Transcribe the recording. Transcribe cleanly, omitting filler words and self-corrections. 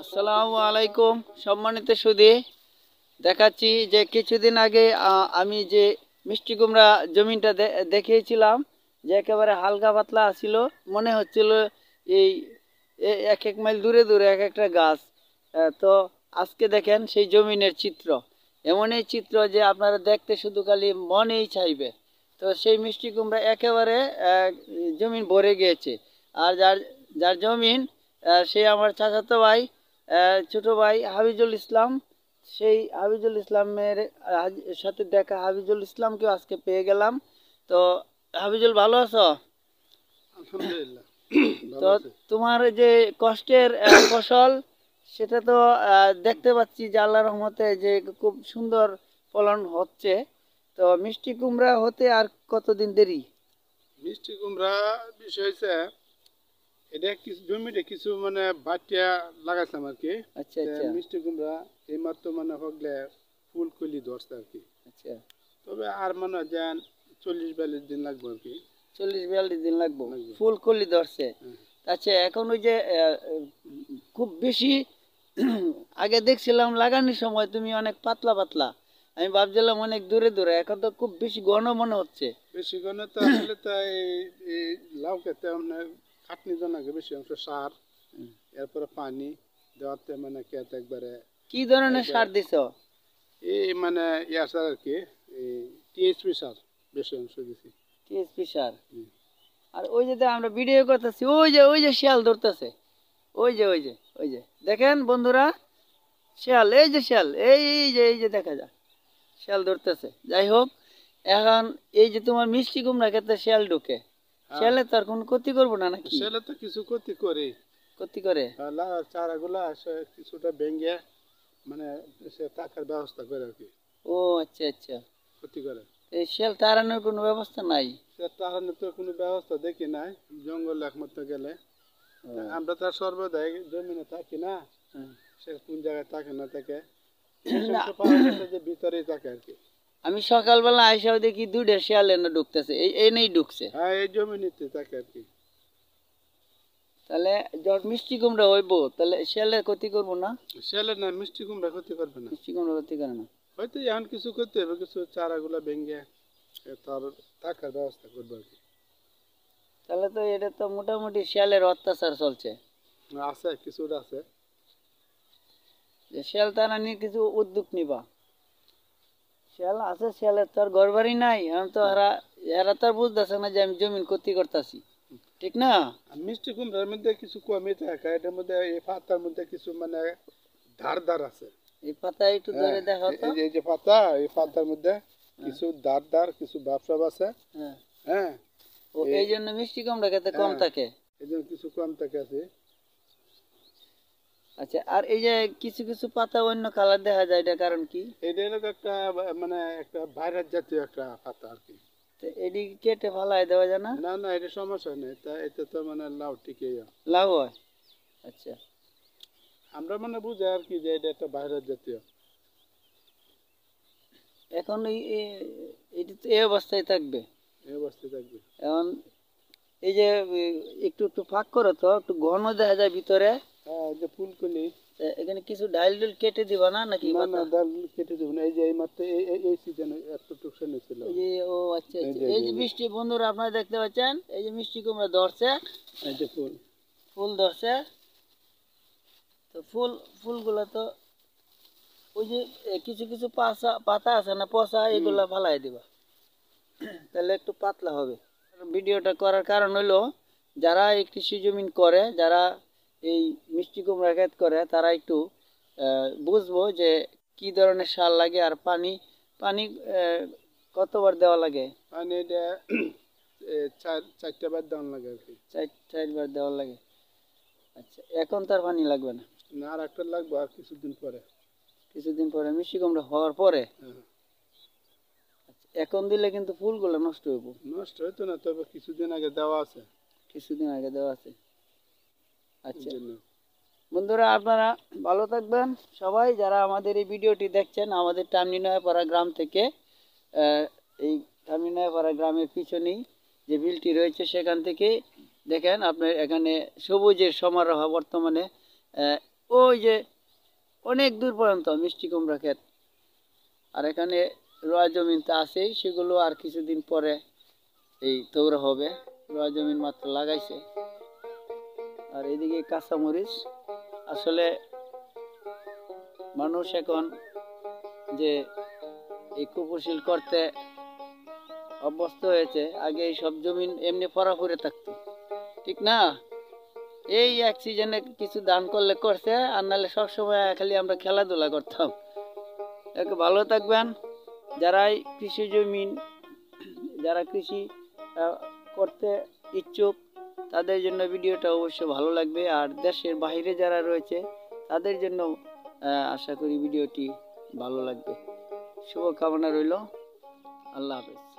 আসসালামু আলাইকুম সম্মানিত সুধী, দেখাচ্ছি যে কিছুদিন আগে আমি যে মিষ্টি কুমড়া জমিটা দেখিয়েছিলাম যে একেবারে হালকা পাতলা ছিল, মনে হচ্ছিল এই এক এক মাইল দূরে দূরে এক একটা গাছ। তো আজকে দেখেন সেই জমিনের চিত্র, এমনই চিত্র যে আপনারা দেখতে শুধু খালি মনেই চাইবে। তো সেই মিষ্টি কুমড়া একেবারে জমিন ভরে গিয়েছে। আর যার যার জমিন সে আমার চাচাতো ভাই, ছোট ভাই হাফিজুল ইসলাম। সেই হাফিজুল ইসলামের সাথে দেখা, হাফিজুল ইসলামকেও আজকে পেয়ে গেলাম। তো হাফিজুল, ভালো আছো? আলহামদুলিল্লাহ। তো তোমার যে কষ্টের ফসল, সেটা তো দেখতে পাচ্ছি যে আল্লাহর রহমতে যে খুব সুন্দর ফলন হচ্ছে। তো মিষ্টি কুমড়া হতে আর কতদিন দেরি? মিষ্টি কুমড়া বিষয় হচ্ছে এটা কিছু জমিতে কিছু মানে বাটিয়া লাগাইছিলাম আর কি। আচ্ছা আচ্ছা মিষ্টি কুমড়া এইমাত্র মানে হগলে ফুল কলি ধরছে আর কি। আচ্ছা, তবে আর মনে হয় যেন 40-42 দিন লাগবে আর কি। 40-42 দিন লাগবে ফুল কলি ধরছে। আচ্ছা, এখন ওই যে খুব বেশি আগে দেখছিলাম লাগানোর সময় তুমি অনেক পাতলা পাতলা, আমি ভাবছিলাম অনেক দূরে দূরে, এখন তো খুব বেশি ঘন মনে হচ্ছে। বেশি গনে তো আসলে তো এই লাউ খেতে মানে খাটনি জনাকে বেশি অংশ সার, এরপরে পানি দেওয়াতে মানে খেতে একবারে। কি ধরনের সার দিছ? এই মানে ইয়া সার আর কি, এই টিএসপি সার বেশি অংশ দিছি। টিএসপি সার। আর ওই যে আমরা ভিডিও করতেছি, ওই যে শিয়াল ধরতেছে, ওই যে দেখেন বন্ধুরা, শিয়াল, এই যে শিয়াল, এই যে দেখা যায় শিয়াল ধরতেছে। যাই হোক, এখন এই যে তোমার মিষ্টি কুমড়া খেতে শিয়াল ঢুকে, শিয়ালে তো আর কোনো ক্ষতি করবো না নাকি? শিয়ালে তো কিছু ক্ষতি করে। ক্ষতি করে? চারাগুলা কিছুটা ভেঙে মানে সে টাকার ব্যবস্থা করে আর কি। ও আচ্ছা আচ্ছা, ক্ষতি করে। এই শিয়াল তাড়ানোর কোনো ব্যবস্থা নাই? সে তাড়ানোর তো কোনো ব্যবস্থা দেখি নাই, জঙ্গলে একমাত্র গেলে। আমরা তো আর সর্বদাই জমিনে থাকি না, সে কোন জায়গায় থাকে না থাকে যে ভিতরেই থাকে আর কি। আমি সকালবেলা আইসাও দেখি দুইটা শিয়াল এনে ঢুকতেছে, এই নেই ঢুকছে। হ্যাঁ, এই জমিনেতে থাকে আর কি। তাহলে যখন মিষ্টি কুমড়া হইব, তাহলে শিয়ালের ক্ষতি করবো না? শিয়ালের না, মিষ্টি কুমড়া ক্ষতি করবে না। মিষ্টি কুমড়া ক্ষতি করে না। হয়তো এখন কিছু করতে হবে, কিছু চারাগুলা ভেঙে তার থাকার ব্যবস্থা করবো আর কি। তাহলে তো এটা তো মোটামুটি শিয়ালের অত্যাচার চলছে। আছে, কিছুটা আছে। যে শিয়াল তাড়ানির কিছু উদ্যোগ নিবা। শিয়াল আছে, শিয়ালের তো আর ঘর বাড়ি নাই, এখন তো এরা তো আর বুঝতেছে না যে আমি জমিন ক্ষতি করতেছি, ঠিক না? মিষ্টি কুমড়ার মধ্যে কিছু কমই থাকে, এটার মধ্যে এই পাতার মধ্যে কিছু মানে ধার ধার আছে। এই পাতা একটু ধরে দেখো তো। এই যে পাতা, এই পাতার মধ্যে কিছু ধার ধার, কিছু ভাবসাব আছে। হ্যাঁ হ্যাঁ, ও এই জন্য মিষ্টি কুমড়া খেতে কম থাকে। এই জন্য কিছু কম থাকে আছে। আচ্ছা, আর এই যে কিছু কিছু পাতা অন্য কালার দেখা যায়, এটা কারণ কি? এটা হলো একটা মানে একটা ভাইরাস জাতীয় একটা পাতা আর কি। তো এটি কেটে ফালাই দেওয়া যায় না? না না, এটা সমস্যা নেই, তা এতে তো মানে লাউ টিকে। লাভ হয়? আচ্ছা, আমরা মানে বুঝি আর কি যে এটা একটা ভাইরাস জাতীয়। এখন এটি তো এই অবস্থায় থাকবে। এই অবস্থায় থাকবে। এখন এই যে একটু একটু ফাঁক করো তো, একটু ঘন দেখা যায় ভিতরে। হ্যাঁ, যে ফুলকলি। এখানে কিছু ডাইল ডুল কেটে দিবা না নাকি? না না, ডাল কেটে দেবো না, এই যে এই মাত্র এই সিজনে এতটুকু ছিল। এই যে ও আচ্ছা আচ্ছা, এই যে মিষ্টি, বন্ধুরা আপনারা দেখতে পাচ্ছেন, এই যে মিষ্টি কুমড়া ধরছে, এই যে ফুল ধরছে। তো ফুলগুলো তো ওই যে কিছু কিছু পাতা আছে না পচা, এগুলা ফালাই দিবা, তাহলে একটু পাতলা হবে। ভিডিওটা করার কারণ হলো, যারা এই কৃষি জমিন করে, যারা এই মিষ্টি কুমড়া ক্ষেত করে, তারা একটু বুঝবো যে কি ধরনের সার লাগে, আর পানি পানি কতবার দেওয়া লাগে। পানি এটা 4টা বার দেওয়ান লাগে আর কি। 4বার দেওয়া লাগে। আচ্ছা, এখন তার পানি লাগবে না? না, আর একটা লাগবে আর কিছুদিন পরে। কিছুদিন পরে মিষ্টি কুমড়া হওয়ার পরে? আচ্ছা, এখন দিলে কিন্তু ফুলগুলো নষ্ট হইব। নষ্ট হইতো না, তবে কিছুদিন আগে দেওয়া আছে। কিছুদিন আগে দেওয়া আছে। আচ্ছা বন্ধুরা, আপনারা ভালো থাকবেন সবাই, যারা আমাদের এই ভিডিওটি দেখছেন আমাদের টামনিনয়াপাড়া গ্রাম থেকে। এই টামনিনয়াপাড়া গ্রামের পিছনেই যে বিলটি রয়েছে, সেখান থেকে দেখেন আপনার এখানে সবুজের সমারোহ বর্তমানে। ওই যে অনেক দূর পর্যন্ত মিষ্টি কুমড়া ক্ষেত। আর এখানে রোয়া জমিন তো আছেই, সেগুলো আর কিছুদিন পরে এই তৌরা হবে, রোয়া জমিন মাত্র লাগাইছে। আর এদিকে কাঁচামরিচ। আসলে মানুষ এখন যে এই কুপোষিল করতে অভ্যস্ত হয়েছে, আগে এই সব জমিন এমনি পড়া পড়ে থাকতো, ঠিক না? এই এক সিজনে কিছু দান করলে করছে, আর নাহলে সবসময় খালি আমরা খেলাধুলা করতাম। একটু ভালো থাকবেন। যারাই কৃষি জমিন, যারা কৃষি করতে ইচ্ছুক, তাদের জন্য ভিডিওটা অবশ্যই ভালো লাগবে। আর দেশের বাইরে যারা রয়েছে তাদের জন্য আশা করি ভিডিওটি ভালো লাগবে। শুভকামনা রইল। আল্লাহ হাফেজ।